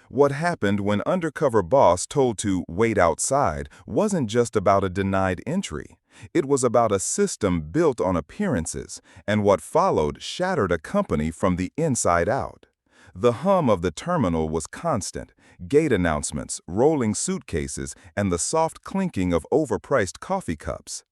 What happened when Undercover Boss told to wait outside wasn't just about a denied entry. It was about a system built on appearances, and what followed shattered a company from the inside out. The hum of the terminal was constant: gate announcements, rolling suitcases, and the soft clinking of overpriced coffee cups.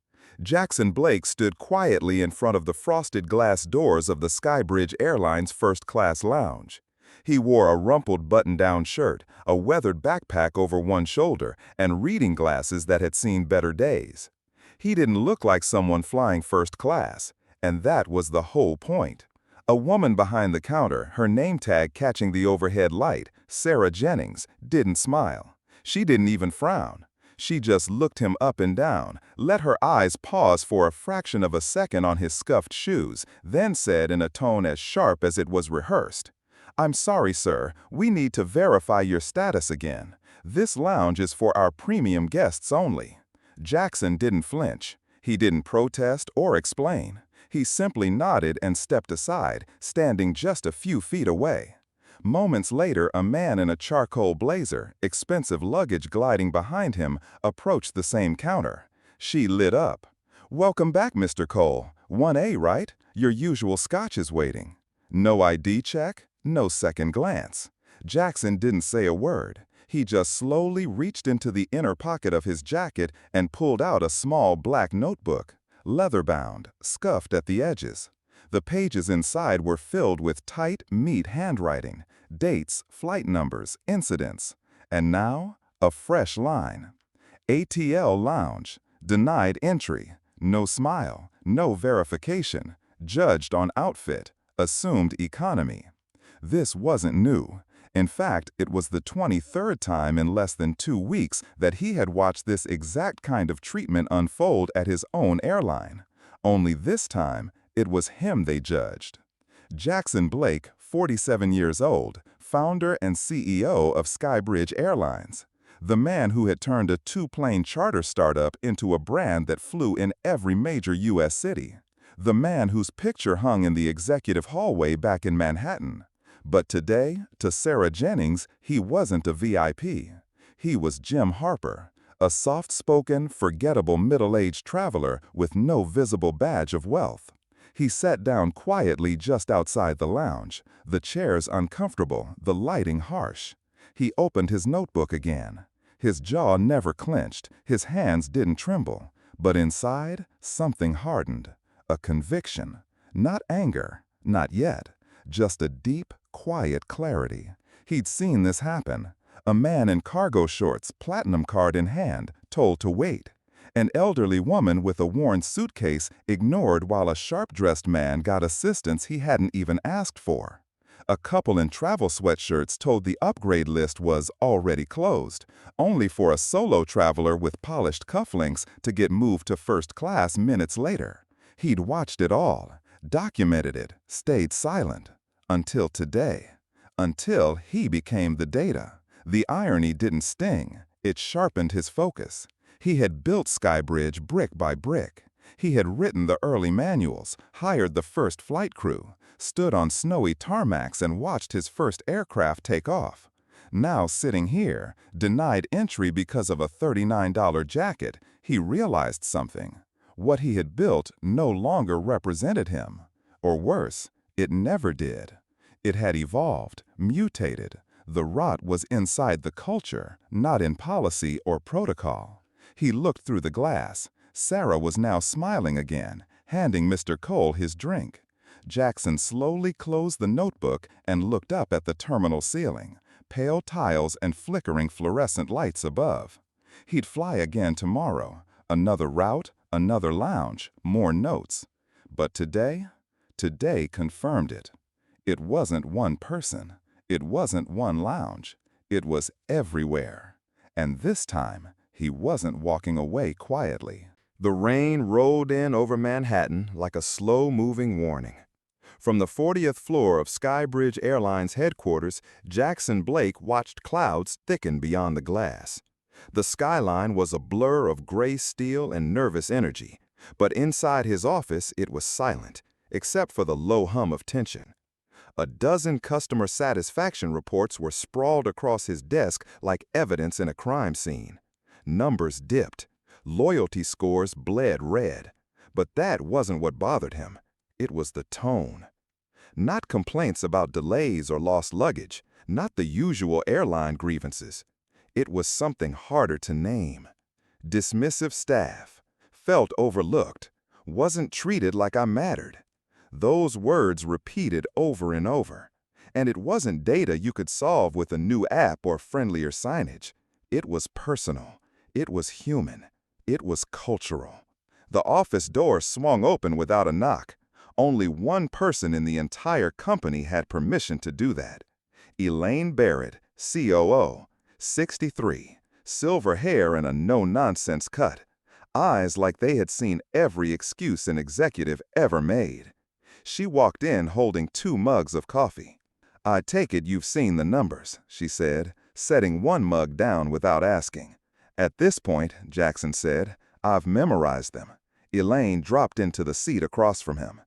Jackson Blake stood quietly in front of the frosted glass doors of the Skybridge Airlines first-class lounge. He wore a rumpled button-down shirt, a weathered backpack over one shoulder, and reading glasses that had seen better days. He didn't look like someone flying first class, and that was the whole point. A woman behind the counter, her name tag catching the overhead light, Sarah Jennings, didn't smile. She didn't even frown. She just looked him up and down, let her eyes pause for a fraction of a second on his scuffed shoes, then said in a tone as sharp as it was rehearsed, "I'm sorry, sir, we need to verify your status again. This lounge is for our premium guests only." Jackson didn't flinch. He didn't protest or explain. He simply nodded and stepped aside, standing just a few feet away. Moments later, a man in a charcoal blazer, expensive luggage gliding behind him, approached the same counter. She lit up. "Welcome back, Mr. Cole. 1A, right? Your usual scotch is waiting." No ID check, no second glance. Jackson didn't say a word. He just slowly reached into the inner pocket of his jacket and pulled out a small black notebook, leather-bound, scuffed at the edges. The pages inside were filled with tight, neat handwriting, dates, flight numbers, incidents. And now, a fresh line. ATL Lounge, denied entry, no smile, no verification, judged on outfit, assumed economy. This wasn't new. In fact, it was the 23rd time in less than 2 weeks that he had watched this exact kind of treatment unfold at his own airline. Only this time, it was him they judged. Jackson Blake, 47 years old, founder and CEO of Skybridge Airlines. The man who had turned a 2-plane charter startup into a brand that flew in every major U.S. city. The man whose picture hung in the executive hallway back in Manhattan. But today, to Sarah Jennings, he wasn't a VIP. He was Jim Harper, a soft-spoken, forgettable middle-aged traveler with no visible badge of wealth. He sat down quietly just outside the lounge, the chairs uncomfortable, the lighting harsh. He opened his notebook again. His jaw never clenched, his hands didn't tremble, but inside, something hardened. A conviction. Not anger, not yet, just a deep, quiet clarity. He'd seen this happen. A man in cargo shorts, platinum card in hand, told to wait. An elderly woman with a worn suitcase ignored while a sharp-dressed man got assistance he hadn't even asked for. A couple in travel sweatshirts told the upgrade list was already closed, only for a solo traveler with polished cufflinks to get moved to first class minutes later. He'd watched it all, documented it, stayed silent. Until today. Until he became the data. The irony didn't sting. It sharpened his focus. He had built Skybridge brick by brick. He had written the early manuals, hired the first flight crew, stood on snowy tarmacs and watched his first aircraft take off. Now sitting here, denied entry because of a $39 jacket, he realized something. What he had built no longer represented him. Or worse, it never did. It had evolved, mutated. The rot was inside the culture, not in policy or protocol. He looked through the glass. Sarah was now smiling again, handing Mr. Cole his drink. Jackson slowly closed the notebook and looked up at the terminal ceiling, pale tiles and flickering fluorescent lights above. He'd fly again tomorrow. Another route, another lounge, more notes. But today confirmed it. It wasn't one person. It wasn't one lounge. It was everywhere. And this time, he wasn't walking away quietly. The rain rolled in over Manhattan like a slow-moving warning. From the 40th floor of Skybridge Airlines headquarters, Jackson Blake watched clouds thicken beyond the glass. The skyline was a blur of gray steel and nervous energy, but inside his office it was silent, except for the low hum of tension. A dozen customer satisfaction reports were sprawled across his desk like evidence in a crime scene. Numbers dipped. Loyalty scores bled red. But that wasn't what bothered him. It was the tone. Not complaints about delays or lost luggage, not the usual airline grievances. It was something harder to name. Dismissive staff, felt overlooked, wasn't treated like I mattered. Those words repeated over and over. And it wasn't data you could solve with a new app or friendlier signage. It was personal. It was human. It was cultural. The office door swung open without a knock. Only one person in the entire company had permission to do that. Elaine Barrett, COO, 63, silver hair and a no-nonsense cut. Eyes like they had seen every excuse an executive ever made. She walked in holding 2 mugs of coffee. "I take it you've seen the numbers," she said, setting one mug down without asking. "At this point," Jackson said, "I've memorized them." Elaine dropped into the seat across from him.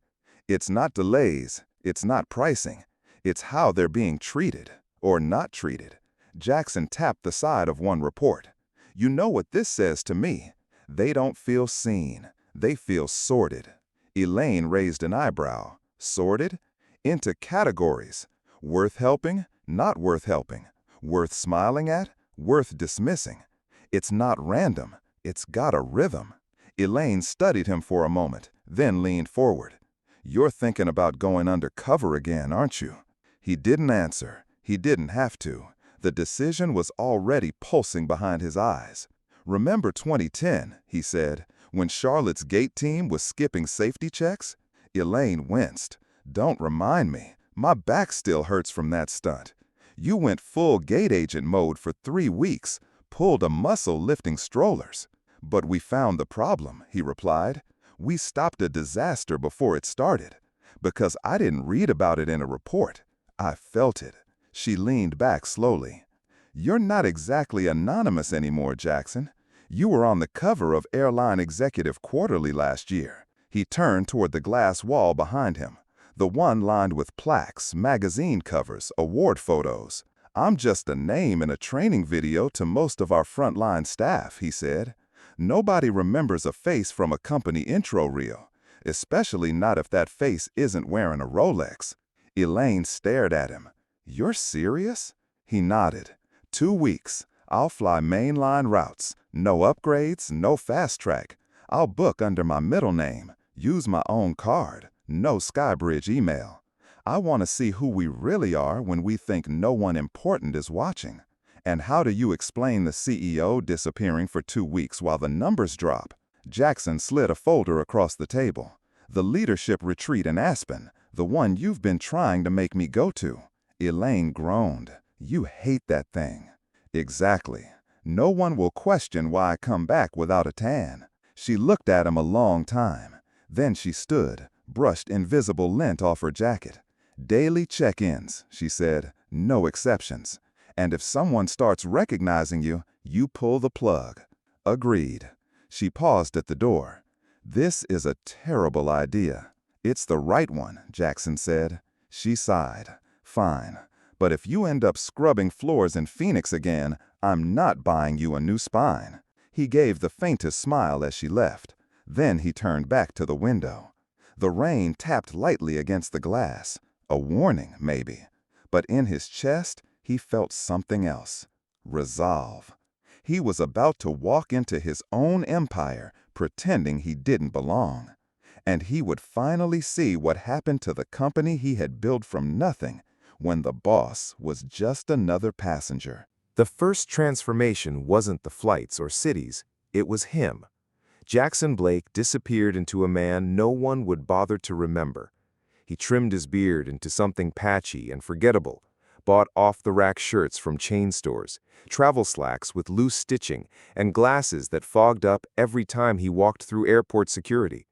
"It's not delays, it's not pricing, it's how they're being treated, or not treated." Jackson tapped the side of one report. "You know what this says to me? They don't feel seen, they feel sorted." Elaine raised an eyebrow. Sorted? Into categories. Worth helping, not worth helping. Worth smiling at, worth dismissing. It's not random, it's got a rhythm. Elaine studied him for a moment, then leaned forward. "You're thinking about going undercover again, aren't you?" He didn't answer. He didn't have to. The decision was already pulsing behind his eyes. "Remember 2010, he said, when Charlotte's gate team was skipping safety checks?" Elaine winced. "Don't remind me. My back still hurts from that stunt. You went full gate agent mode for 3 weeks, pulled a muscle lifting strollers." "But we found the problem," he replied. "We stopped a disaster before it started. Because I didn't read about it in a report. I felt it." She leaned back slowly. "You're not exactly anonymous anymore, Jackson. You were on the cover of Airline Executive Quarterly last year." He turned toward the glass wall behind him, the one lined with plaques, magazine covers, award photos. "I'm just a name in a training video to most of our frontline staff," he said. "Nobody remembers a face from a company intro reel, especially not if that face isn't wearing a Rolex." Elaine stared at him. "You're serious?" He nodded. 2 weeks. I'll fly mainline routes. No upgrades, no fast track. I'll book under my middle name, use my own card, no Skybridge email. I want to see who we really are when we think no one important is watching. And how do you explain the CEO disappearing for 2 weeks while the numbers drop?" Jackson slid a folder across the table. "The leadership retreat in Aspen, the one you've been trying to make me go to." Elaine groaned. "You hate that thing." "Exactly. No one will question why I come back without a tan." She looked at him a long time. Then she stood, brushed invisible lint off her jacket. "Daily check-ins," she said, "no exceptions. And if someone starts recognizing you, you pull the plug." "Agreed." She paused at the door. "This is a terrible idea." "It's the right one," Jackson said. She sighed. "Fine. But if you end up scrubbing floors in Phoenix again, I'm not buying you a new spine." He gave the faintest smile as she left. Then he turned back to the window. The rain tapped lightly against the glass. A warning, maybe. But in his chest, he felt something else. Resolve. He was about to walk into his own empire, pretending he didn't belong. And he would finally see what happened to the company he had built from nothing when the boss was just another passenger. The first transformation wasn't the flights or cities, it was him. Jackson Blake disappeared into a man no one would bother to remember. He trimmed his beard into something patchy and forgettable, bought off-the-rack shirts from chain stores, travel slacks with loose stitching, and glasses that fogged up every time he walked through airport security.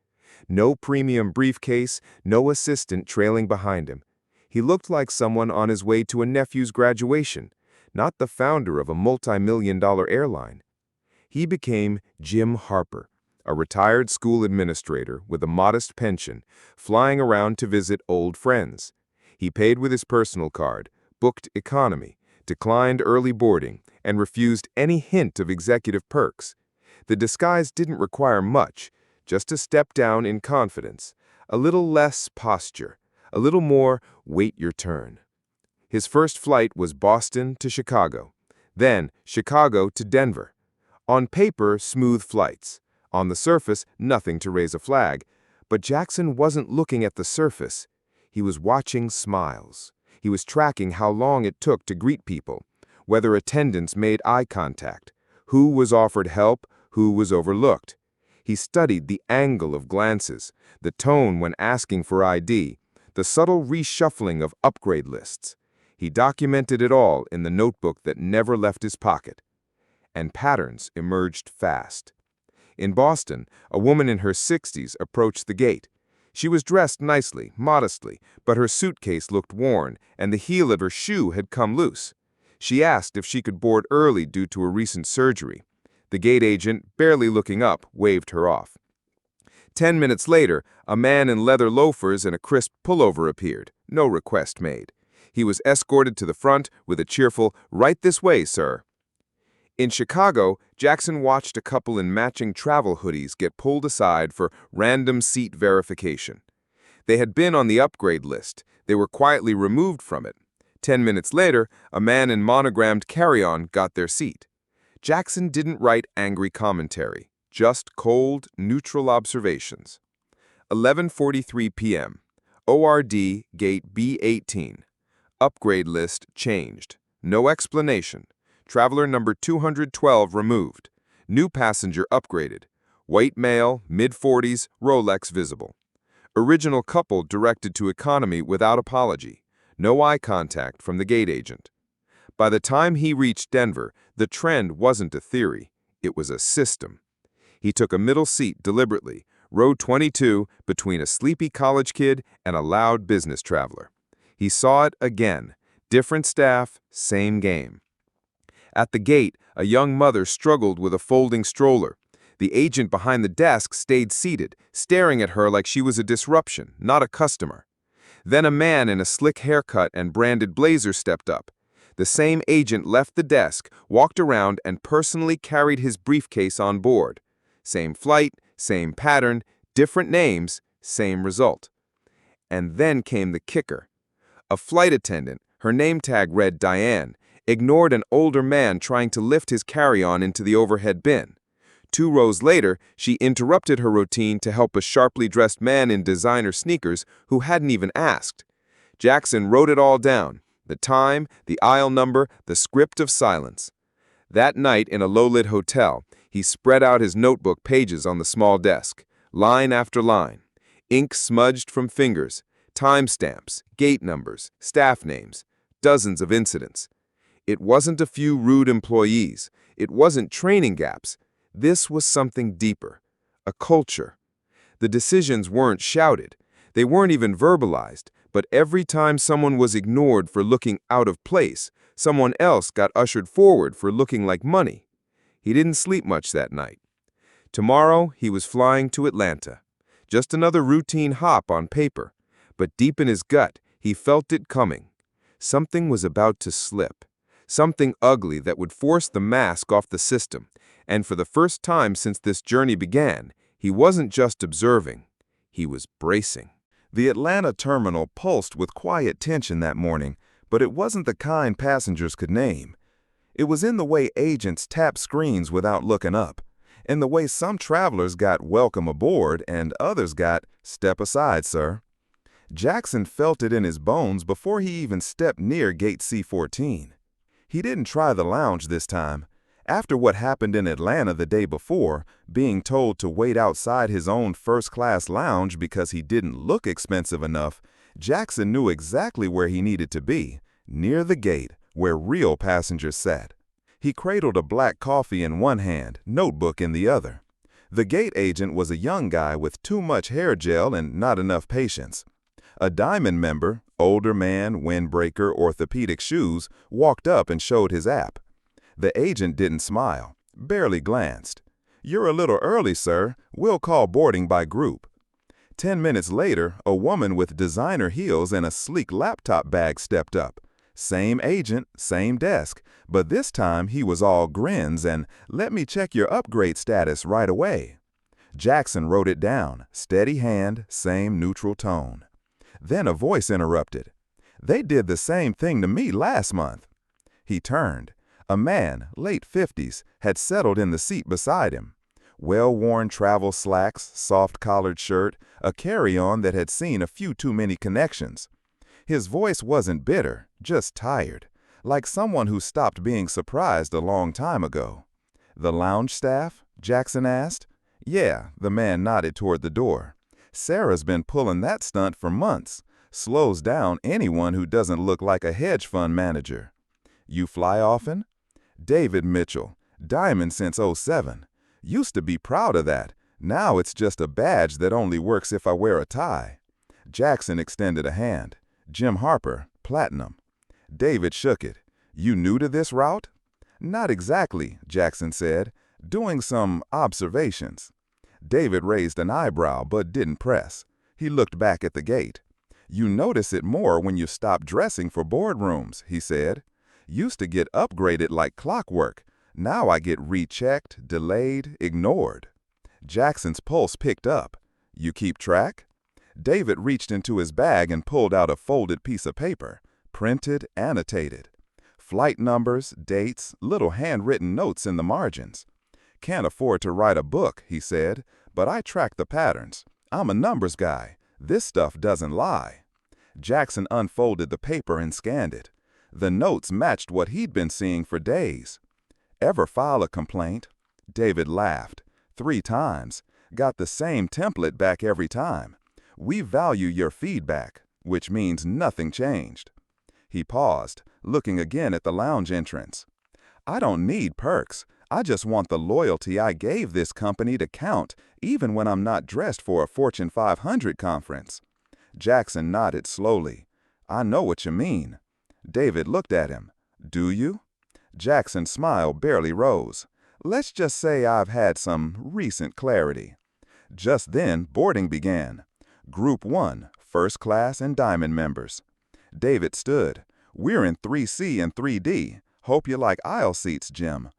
No premium briefcase, no assistant trailing behind him. He looked like someone on his way to a nephew's graduation, not the founder of a multi-million-dollar airline. He became Jim Harper, a retired school administrator with a modest pension, flying around to visit old friends. He paid with his personal card, booked economy, declined early boarding, and refused any hint of executive perks. The disguise didn't require much, just a step down in confidence, a little less posture, a little more wait your turn. His first flight was Boston to Chicago, then Chicago to Denver. On paper, smooth flights. On the surface, nothing to raise a flag. But Jackson wasn't looking at the surface. He was watching smiles. He was tracking how long it took to greet people, whether attendants made eye contact, who was offered help, who was overlooked. He studied the angle of glances, the tone when asking for ID, the subtle reshuffling of upgrade lists. He documented it all in the notebook that never left his pocket. And patterns emerged fast. In Boston, a woman in her 60s approached the gate. She was dressed nicely, modestly, but her suitcase looked worn, and the heel of her shoe had come loose. She asked if she could board early due to a recent surgery. The gate agent, barely looking up, waved her off. 10 minutes later, a man in leather loafers and a crisp pullover appeared, no request made. He was escorted to the front with a cheerful, "Right this way, sir." In Chicago, Jackson watched a couple in matching travel hoodies get pulled aside for random seat verification. They had been on the upgrade list. They were quietly removed from it. 10 minutes later, a man in monogrammed carry-on got their seat. Jackson didn't write angry commentary, just cold, neutral observations. 11:43 p.m. ORD Gate B18. Upgrade list changed. No explanation. Traveler number 212 removed. New passenger upgraded. White male, mid-40s, Rolex visible. Original couple directed to economy without apology. No eye contact from the gate agent. By the time he reached Denver, the trend wasn't a theory. It was a system. He took a middle seat deliberately, row 22, between a sleepy college kid and a loud business traveler. He saw it again. Different staff, same game. At the gate, a young mother struggled with a folding stroller. The agent behind the desk stayed seated, staring at her like she was a disruption, not a customer. Then a man in a slick haircut and branded blazer stepped up. The same agent left the desk, walked around, and personally carried his briefcase on board. Same flight, same pattern, different names, same result. And then came the kicker. A flight attendant, her name tag read Diane, ignored an older man trying to lift his carry-on into the overhead bin. 2 rows later, she interrupted her routine to help a sharply dressed man in designer sneakers who hadn't even asked. Jackson wrote it all down, the time, the aisle number, the script of silence. That night in a low-lit hotel, he spread out his notebook pages on the small desk, line after line. Ink smudged from fingers, timestamps, gate numbers, staff names, dozens of incidents. It wasn't a few rude employees. It wasn't training gaps. This was something deeper, a culture. The decisions weren't shouted. They weren't even verbalized, but every time someone was ignored for looking out of place, someone else got ushered forward for looking like money. He didn't sleep much that night. Tomorrow, he was flying to Atlanta. Just another routine hop on paper. But deep in his gut, he felt it coming. Something was about to slip. Something ugly that would force the mask off the system. And for the first time since this journey began, he wasn't just observing. He was bracing. The Atlanta terminal pulsed with quiet tension that morning, but it wasn't the kind passengers could name. It was in the way agents tapped screens without looking up, in the way some travelers got "welcome aboard" and others got "step aside, sir." Jackson felt it in his bones before he even stepped near gate C14. He didn't try the lounge this time. After what happened in Atlanta the day before, being told to wait outside his own first-class lounge because he didn't look expensive enough, Jackson knew exactly where he needed to be, near the gate, where real passengers sat. He cradled a black coffee in one hand, notebook in the other. The gate agent was a young guy with too much hair gel and not enough patience. A Diamond member, older man, windbreaker, orthopedic shoes, walked up and showed his app. The agent didn't smile, barely glanced. "You're a little early, sir. We'll call boarding by group." 10 minutes later, a woman with designer heels and a sleek laptop bag stepped up. Same agent, same desk, but this time he was all grins and, "Let me check your upgrade status right away." Jackson wrote it down, steady hand, same neutral tone. Then a voice interrupted. "They did the same thing to me last month." He turned. A man, late 50s, had settled in the seat beside him. Well-worn travel slacks, soft-collared shirt, a carry-on that had seen a few too many connections. His voice wasn't bitter, just tired, like someone who stopped being surprised a long time ago. "The lounge staff?" Jackson asked. "Yeah," the man nodded toward the door. "Sarah's been pulling that stunt for months. Slows down anyone who doesn't look like a hedge fund manager." "You fly often?" "David Mitchell. Diamond since '07. Used to be proud of that. Now it's just a badge that only works if I wear a tie." Jackson extended a hand. "Jim Harper, Platinum." David shook it. "You new to this route?" "Not exactly," Jackson said. "Doing some observations." David raised an eyebrow but didn't press. He looked back at the gate. "You notice it more when you stop dressing for boardrooms," he said. "Used to get upgraded like clockwork. Now I get rechecked, delayed, ignored." Jackson's pulse picked up. "You keep track?" David reached into his bag and pulled out a folded piece of paper, printed, annotated. Flight numbers, dates, little handwritten notes in the margins. "Can't afford to write a book," he said, "but I track the patterns. I'm a numbers guy. This stuff doesn't lie." Jackson unfolded the paper and scanned it. The notes matched what he'd been seeing for days. "Ever file a complaint?" David laughed. 3 times. Got the same template back every time. "We value your feedback," which means nothing changed. He paused, looking again at the lounge entrance. "I don't need perks. I just want the loyalty I gave this company to count, even when I'm not dressed for a Fortune 500 conference." Jackson nodded slowly. "I know what you mean." David looked at him. "Do you?" Jackson's smile barely rose. "Let's just say I've had some recent clarity." Just then, boarding began. Group 1, first class and diamond members. David stood. "We're in 3C and 3D. Hope you like aisle seats, Jim."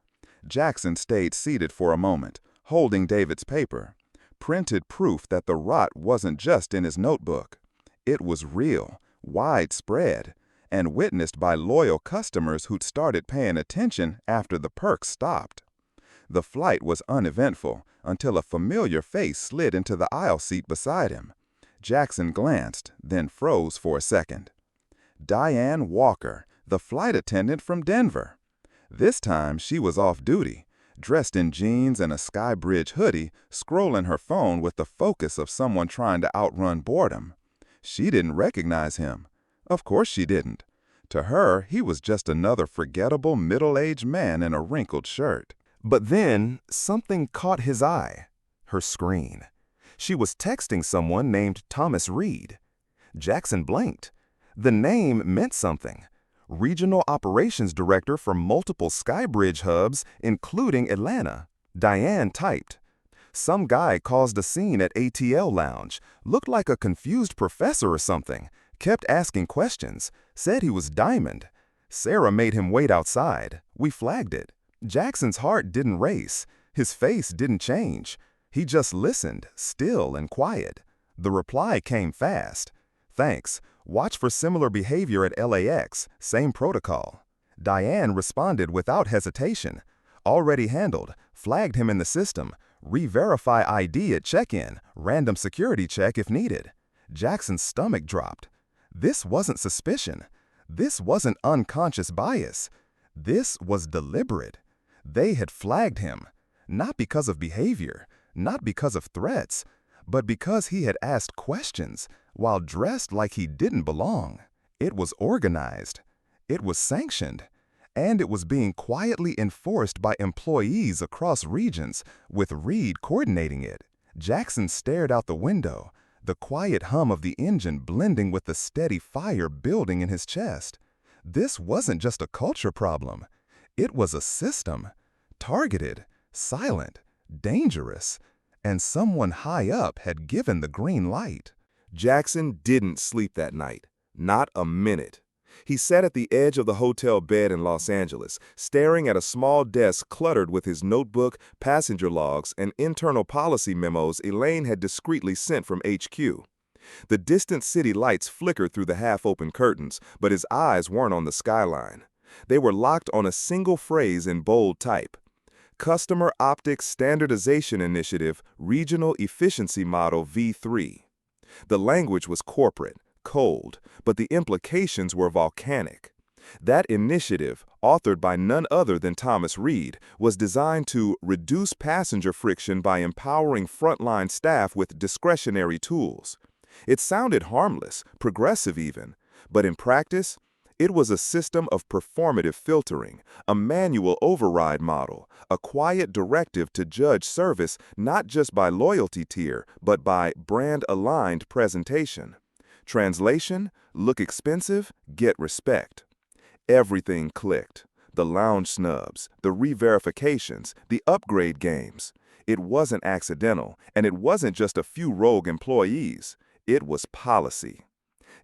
Jackson stayed seated for a moment, holding David's paper. Printed proof that the rot wasn't just in his notebook. It was real, widespread, and witnessed by loyal customers who'd started paying attention after the perks stopped. The flight was uneventful until a familiar face slid into the aisle seat beside him. Jackson glanced, then froze for a second. Diane Walker, the flight attendant from Denver. This time she was off duty, dressed in jeans and a Skybridge hoodie, scrolling her phone with the focus of someone trying to outrun boredom. She didn't recognize him. Of course she didn't. To her, he was just another forgettable middle-aged man in a wrinkled shirt. But then, something caught his eye. Her screen. She was texting someone named Thomas Reed. Jackson blinked. The name meant something. Regional Operations Director for multiple Skybridge hubs, including Atlanta. Diane typed. "Some guy caused a scene at ATL Lounge. Looked like a confused professor or something. Kept asking questions. Said he was Diamond. Sarah made him wait outside. We flagged it." Jackson's heart didn't race. His face didn't change. He just listened, still and quiet. The reply came fast. "Thanks. Watch for similar behavior at LAX. Same protocol." Diane responded without hesitation. "Already handled. Flagged him in the system. Re-verify ID at check-in. Random security check if needed." Jackson's stomach dropped. This wasn't suspicion. This wasn't unconscious bias. This was deliberate. They had flagged him, not because of behavior, not because of threats, but because he had asked questions while dressed like he didn't belong. It was organized. It was sanctioned. And it was being quietly enforced by employees across regions, with Reed coordinating it. Jackson stared out the window, the quiet hum of the engine blending with the steady fire building in his chest. This wasn't just a culture problem. It was a system. Targeted, silent, dangerous, And someone high up had given the green light. Jackson didn't sleep that night. Not a minute. He sat at the edge of the hotel bed in Los Angeles, staring at a small desk cluttered with his notebook, passenger logs, and internal policy memos Elaine had discreetly sent from HQ. The distant city lights flickered through the half-open curtains, but his eyes weren't on the skyline. They were locked on a single phrase in bold type. Customer Optics Standardization Initiative Regional Efficiency Model V3. The language was corporate, cold, but the implications were volcanic. That initiative, authored by none other than Thomas Reed, was designed to reduce passenger friction by empowering frontline staff with discretionary tools. It sounded harmless, progressive even, but in practice, it was a system of performative filtering, a manual override model, a quiet directive to judge service not just by loyalty tier, but by brand-aligned presentation. Translation: look expensive, get respect. Everything clicked. The lounge snubs, the re-verifications, the upgrade games. It wasn't accidental, and it wasn't just a few rogue employees. It was policy.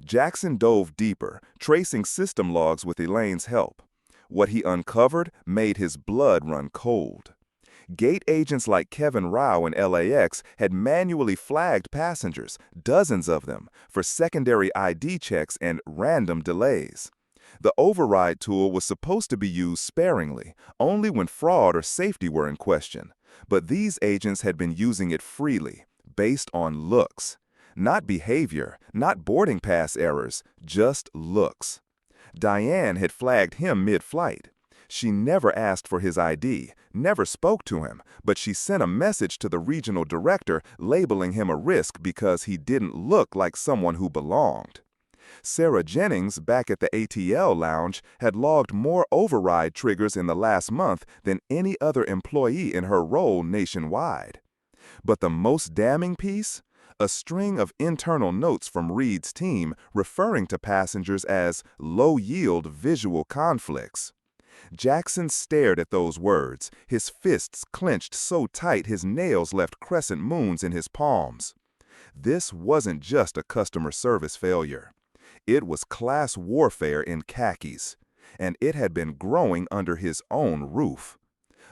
Jackson dove deeper, tracing system logs with Elaine's help. What he uncovered made his blood run cold. Gate agents like Kevin Rao in LAX had manually flagged passengers, dozens of them, for secondary ID checks and random delays. The override tool was supposed to be used sparingly, only when fraud or safety were in question. But these agents had been using it freely, based on looks. Not behavior, not boarding pass errors, just looks. Diane had flagged him mid-flight. She never asked for his ID, never spoke to him, but she sent a message to the regional director labeling him a risk because he didn't look like someone who belonged. Sarah Jennings, back at the ATL lounge, had logged more override triggers in the last month than any other employee in her role nationwide. But the most damning piece? A string of internal notes from Reed's team referring to passengers as low-yield visual conflicts. Jackson stared at those words, his fists clenched so tight his nails left crescent moons in his palms. This wasn't just a customer service failure. It was class warfare in khakis, and it had been growing under his own roof.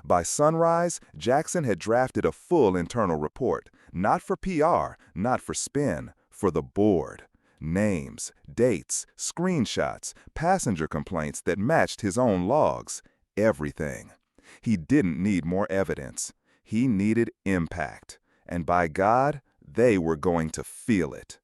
By sunrise, Jackson had drafted a full internal report, not for PR, not for spin, for the board. Names, dates, screenshots, passenger complaints that matched his own logs, everything. He didn't need more evidence. He needed impact. And by God, they were going to feel it.